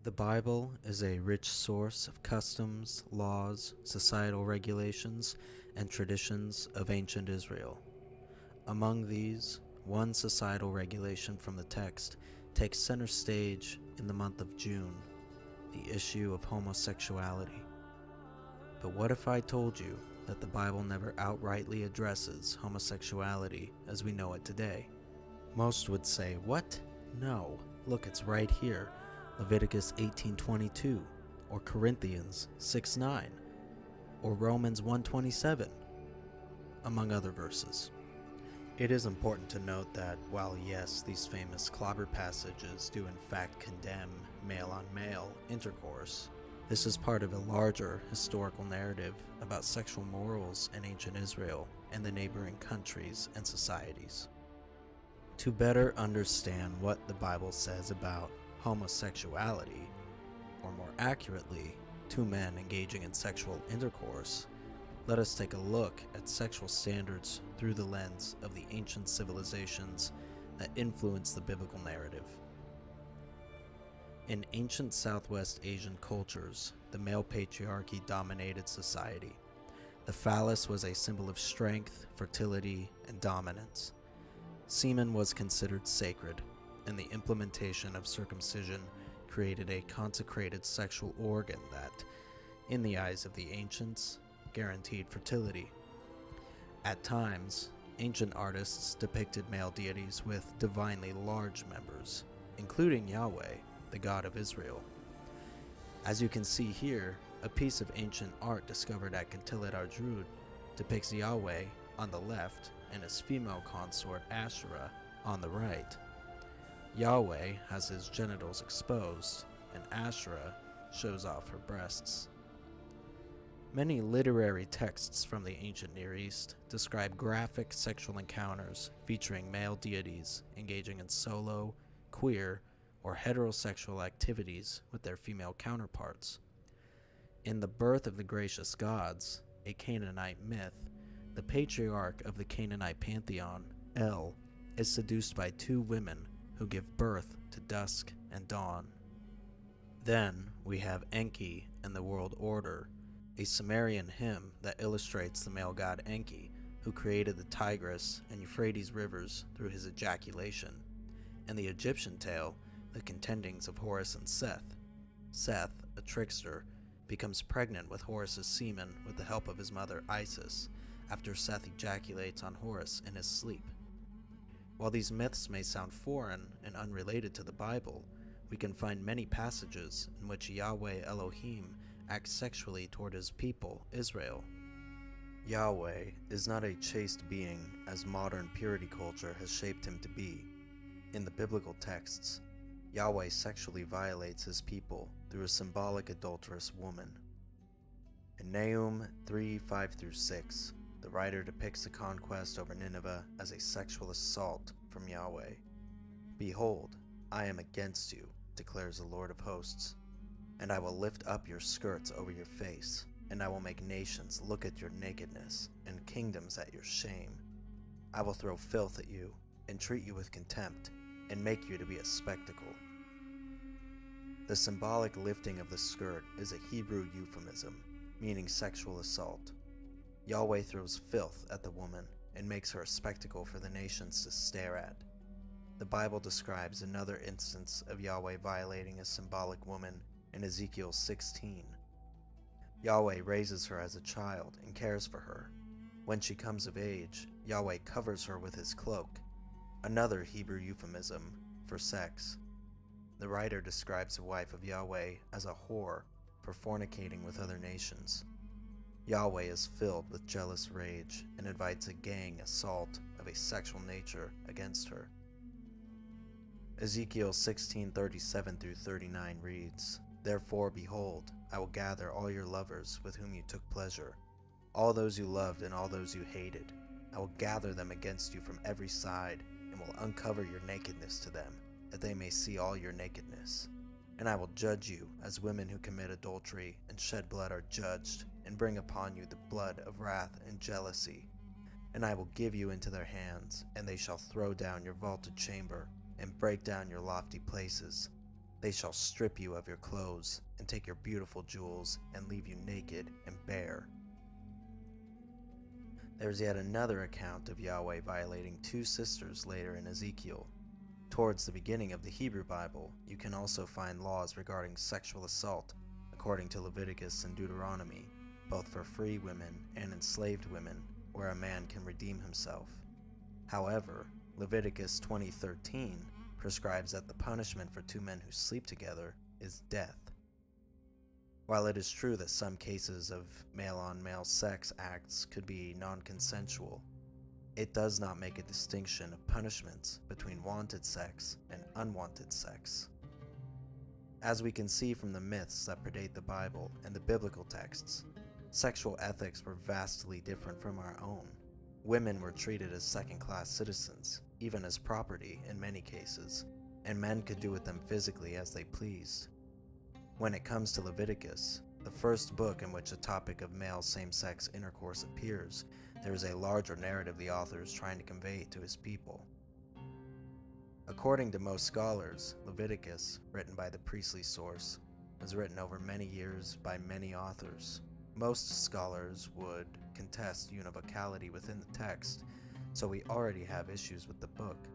The Bible is a rich source of customs, laws, societal regulations, and traditions of ancient Israel. Among these, one societal regulation from the text takes center stage in the month of June, the issue of homosexuality. But what if I told you that the Bible never outrightly addresses homosexuality as we know it today? Most would say, what? No, look, it's right here. Leviticus 18:22, or Corinthians 6:9, or Romans 1:27, among other verses. It is important to note that while yes, these famous clobber passages do in fact condemn male-on-male intercourse, this is part of a larger historical narrative about sexual morals in ancient Israel and the neighboring countries and societies. To better understand what the Bible says about homosexuality, or more accurately, two men engaging in sexual intercourse, let us take a look at sexual standards through the lens of the ancient civilizations that influence the biblical narrative. In ancient Southwest Asian cultures, the male patriarchy dominated society. The phallus was a symbol of strength, fertility, and dominance. Semen was considered sacred, and the implementation of circumcision created a consecrated sexual organ that, in the eyes of the ancients, guaranteed fertility. At times, ancient artists depicted male deities with divinely large members, including Yahweh, the God of Israel. As you can see here, a piece of ancient art discovered at Kintillet Ardrud depicts Yahweh on the left and his female consort Asherah on the right. Yahweh has his genitals exposed, and Asherah shows off her breasts. Many literary texts from the ancient Near East describe graphic sexual encounters featuring male deities engaging in solo, queer, or heterosexual activities with their female counterparts. In The Birth of the Gracious Gods, a Canaanite myth, the patriarch of the Canaanite pantheon, El, is seduced by two women who give birth to dusk and dawn. Then we have Enki and the World Order, a Sumerian hymn that illustrates the male god Enki, who created the Tigris and Euphrates rivers through his ejaculation, and the Egyptian tale, the contendings of Horus and Seth. Seth, a trickster, becomes pregnant with Horus's semen with the help of his mother Isis, after Seth ejaculates on Horus in his sleep. While these myths may sound foreign and unrelated to the Bible, we can find many passages in which Yahweh Elohim acts sexually toward his people, Israel. Yahweh is not a chaste being as modern purity culture has shaped him to be. In the biblical texts, Yahweh sexually violates his people through a symbolic adulterous woman. In Nahum 3:5-6, the writer depicts the conquest over Nineveh as a sexual assault from Yahweh. Behold, I am against you, declares the Lord of hosts, and I will lift up your skirts over your face, and I will make nations look at your nakedness, and kingdoms at your shame. I will throw filth at you, and treat you with contempt, and make you to be a spectacle. The symbolic lifting of the skirt is a Hebrew euphemism, meaning sexual assault. Yahweh throws filth at the woman and makes her a spectacle for the nations to stare at. The Bible describes another instance of Yahweh violating a symbolic woman in Ezekiel 16. Yahweh raises her as a child and cares for her. When she comes of age, Yahweh covers her with his cloak, another Hebrew euphemism for sex. The writer describes the wife of Yahweh as a whore for fornicating with other nations. Yahweh is filled with jealous rage and invites a gang assault of a sexual nature against her. Ezekiel 16:37-39 reads, Therefore, behold, I will gather all your lovers with whom you took pleasure, all those you loved and all those you hated. I will gather them against you from every side, and will uncover your nakedness to them, that they may see all your nakedness. And I will judge you as women who commit adultery and shed blood are judged, and bring upon you the blood of wrath and jealousy. And I will give you into their hands, and they shall throw down your vaulted chamber, and break down your lofty places. They shall strip you of your clothes, and take your beautiful jewels, and leave you naked and bare. There is yet another account of Yahweh violating two sisters later in Ezekiel. Towards the beginning of the Hebrew Bible, you can also find laws regarding sexual assault, according to Leviticus and Deuteronomy, both for free women and enslaved women, where a man can redeem himself. However, Leviticus 20:13 prescribes that the punishment for two men who sleep together is death. While it is true that some cases of male-on-male sex acts could be non-consensual, it does not make a distinction of punishments between wanted sex and unwanted sex. As we can see from the myths that predate the Bible and the biblical texts, sexual ethics were vastly different from our own. Women were treated as second-class citizens, even as property in many cases, and men could do with them physically as they pleased. When it comes to Leviticus, the first book in which the topic of male same-sex intercourse appears, there is a larger narrative the author is trying to convey to his people. According to most scholars, Leviticus, written by the priestly source, was written over many years by many authors. Most scholars would contest univocality within the text, so we already have issues with the book.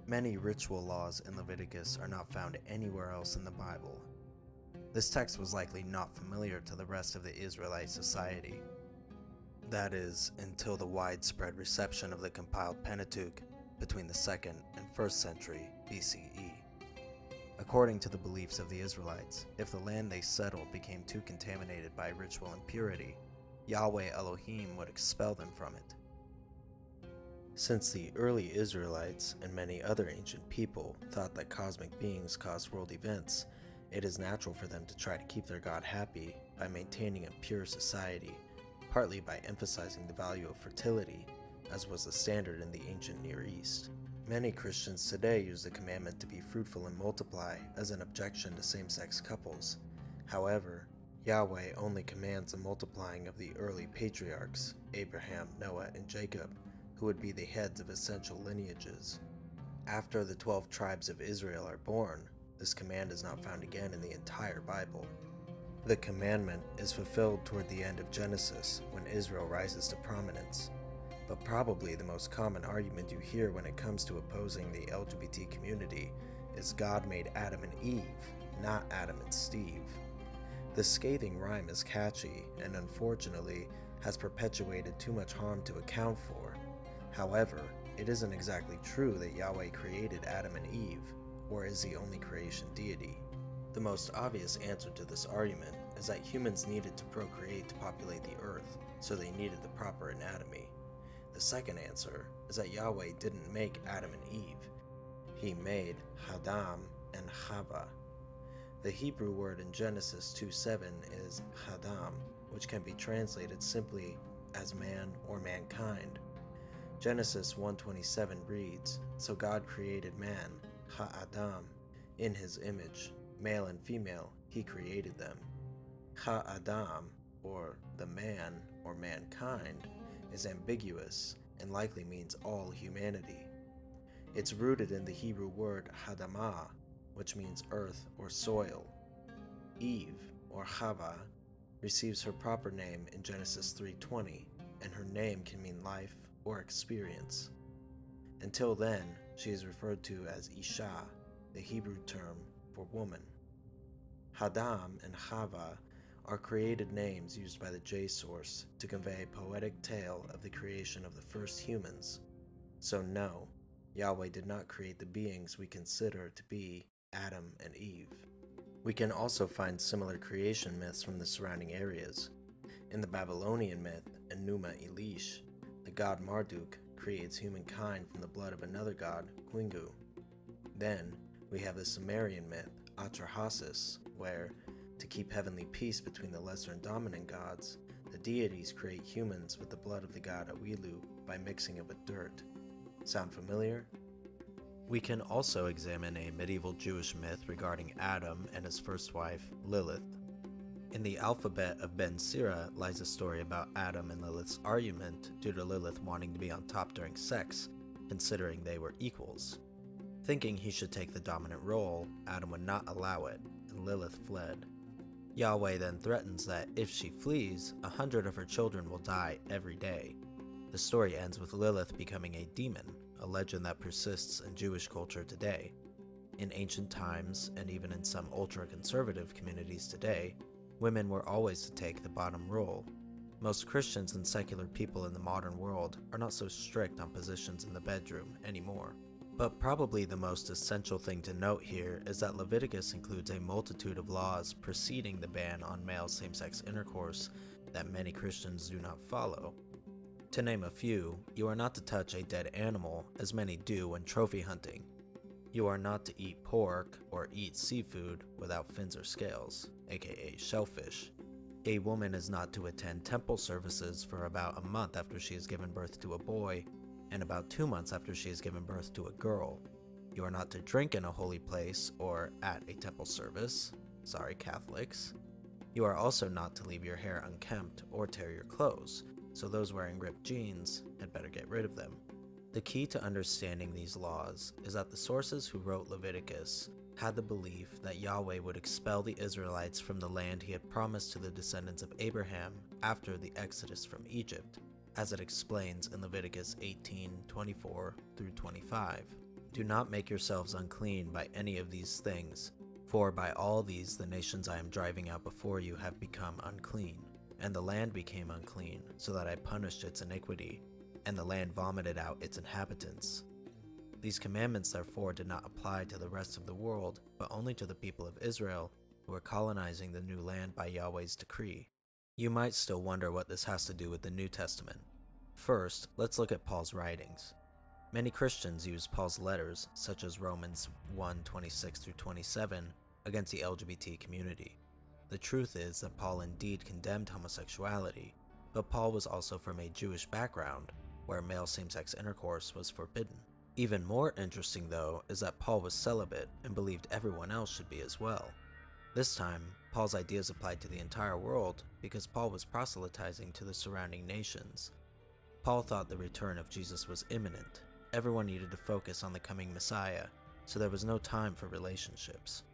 Many ritual laws in Leviticus are not found anywhere else in the Bible. This text was likely not familiar to the rest of the Israelite society. That is, until the widespread reception of the compiled Pentateuch between the 2nd and 1st century BCE. According to the beliefs of the Israelites, if the land they settled became too contaminated by ritual impurity, Yahweh Elohim would expel them from it. Since the early Israelites and many other ancient people thought that cosmic beings caused world events, it is natural for them to try to keep their God happy by maintaining a pure society, partly by emphasizing the value of fertility, as was the standard in the ancient Near East. Many Christians today use the commandment to be fruitful and multiply as an objection to same-sex couples. However, Yahweh only commands the multiplying of the early patriarchs, Abraham, Noah, and Jacob, who would be the heads of essential lineages. After the 12 tribes of Israel are born, this command is not found again in the entire Bible. The commandment is fulfilled toward the end of Genesis, when Israel rises to prominence. But probably the most common argument you hear when it comes to opposing the LGBT community is God made Adam and Eve, not Adam and Steve. The scathing rhyme is catchy and unfortunately has perpetuated too much harm to account for. However, it isn't exactly true that Yahweh created Adam and Eve, or is the only creation deity. The most obvious answer to this argument is that humans needed to procreate to populate the earth, so they needed the proper anatomy. The second answer is that Yahweh didn't make Adam and Eve. He made Adam and Chava. The Hebrew word in Genesis 2:7 is Adam, which can be translated simply as man or mankind. Genesis 1:27 reads, "So God created man, Ha-Adam, in his image, male and female, he created them." Ha-Adam, or the man or mankind, is ambiguous and likely means all humanity. It's rooted in the Hebrew word Hadamah, which means earth or soil. Eve, or Chava, receives her proper name in Genesis 3:20, and her name can mean life or experience. Until then, she is referred to as Isha, the Hebrew term for woman. Hadam and Chava are created names used by the J-source to convey a poetic tale of the creation of the first humans. So no, Yahweh did not create the beings we consider to be Adam and Eve. We can also find similar creation myths from the surrounding areas. In the Babylonian myth, Enuma Elish, the god Marduk creates humankind from the blood of another god, Kingu. Then, we have the Sumerian myth, Atrahasis, where, to keep heavenly peace between the lesser and dominant gods, the deities create humans with the blood of the god Awilu by mixing it with dirt. Sound familiar? We can also examine a medieval Jewish myth regarding Adam and his first wife, Lilith. In the alphabet of Ben Sira lies a story about Adam and Lilith's argument due to Lilith wanting to be on top during sex, considering they were equals. Thinking he should take the dominant role, Adam would not allow it, and Lilith fled. Yahweh then threatens that if she flees, 100 of her children will die every day. The story ends with Lilith becoming a demon, a legend that persists in Jewish culture today. In ancient times, and even in some ultra-conservative communities today, women were always to take the bottom role. Most Christians and secular people in the modern world are not so strict on positions in the bedroom anymore. But probably the most essential thing to note here is that Leviticus includes a multitude of laws preceding the ban on male same-sex intercourse that many Christians do not follow. To name a few, you are not to touch a dead animal, as many do when trophy hunting. You are not to eat pork or eat seafood without fins or scales, aka shellfish. A woman is not to attend temple services for about a month after she has given birth to a boy, and about 2 months after she has given birth to a girl. You are not to drink in a holy place or at a temple service. Sorry, Catholics. You are also not to leave your hair unkempt or tear your clothes, so those wearing ripped jeans had better get rid of them. The key to understanding these laws is that the sources who wrote Leviticus had the belief that Yahweh would expel the Israelites from the land he had promised to the descendants of Abraham after the Exodus from Egypt, as it explains in Leviticus 18:24 through 25. Do not make yourselves unclean by any of these things, for by all these the nations I am driving out before you have become unclean. And the land became unclean, so that I punished its iniquity, and the land vomited out its inhabitants. These commandments therefore did not apply to the rest of the world, but only to the people of Israel, who were colonizing the new land by Yahweh's decree. You might still wonder what this has to do with the New Testament. First, let's look at Paul's writings. Many Christians use Paul's letters, such as Romans 1:26 through 27, against the LGBT community. The truth is that Paul indeed condemned homosexuality, but Paul was also from a Jewish background, where male same-sex intercourse was forbidden. Even more interesting, though, is that Paul was celibate and believed everyone else should be as well. This time, Paul's ideas applied to the entire world because Paul was proselytizing to the surrounding nations. Paul thought the return of Jesus was imminent. Everyone needed to focus on the coming Messiah, so there was no time for relationships.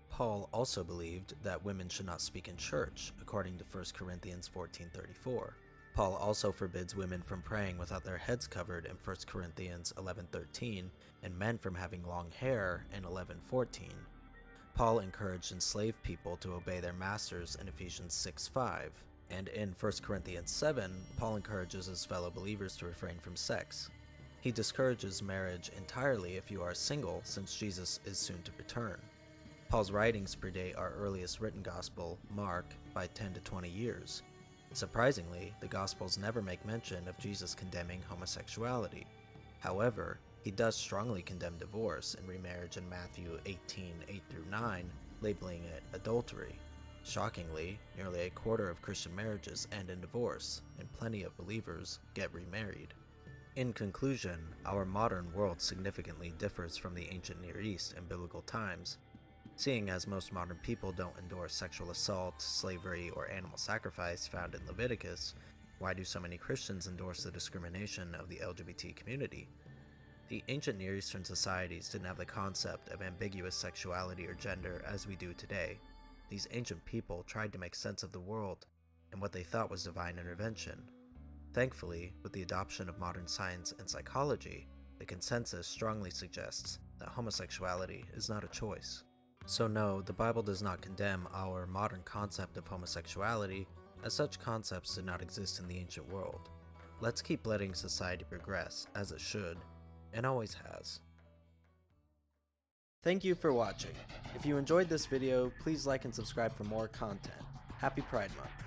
Paul also believed that women should not speak in church, according to 1 Corinthians 14:34. Paul also forbids women from praying without their heads covered in 1 Corinthians 11:13, and men from having long hair in 11:14. Paul encouraged enslaved people to obey their masters in Ephesians 6:5, and in 1 Corinthians 7, Paul encourages his fellow believers to refrain from sex. He discourages marriage entirely if you are single, since Jesus is soon to return. Paul's writings predate our earliest written gospel, Mark, by 10 to 20 years. Surprisingly, the Gospels never make mention of Jesus condemning homosexuality. However, he does strongly condemn divorce and remarriage in Matthew 18:8 through 9, labeling it adultery. Shockingly, nearly a quarter of Christian marriages end in divorce, and plenty of believers get remarried. In conclusion, our modern world significantly differs from the ancient Near East in biblical times. Seeing as most modern people don't endorse sexual assault, slavery, or animal sacrifice found in Leviticus, why do so many Christians endorse the discrimination of the LGBT community? The ancient Near Eastern societies didn't have the concept of ambiguous sexuality or gender as we do today. These ancient people tried to make sense of the world and what they thought was divine intervention. Thankfully, with the adoption of modern science and psychology, the consensus strongly suggests that homosexuality is not a choice. So no, the Bible does not condemn our modern concept of homosexuality, as such concepts did not exist in the ancient world. Let's keep letting society progress, as it should, and always has. Thank you for watching. If you enjoyed this video, please like and subscribe for more content. Happy Pride Month!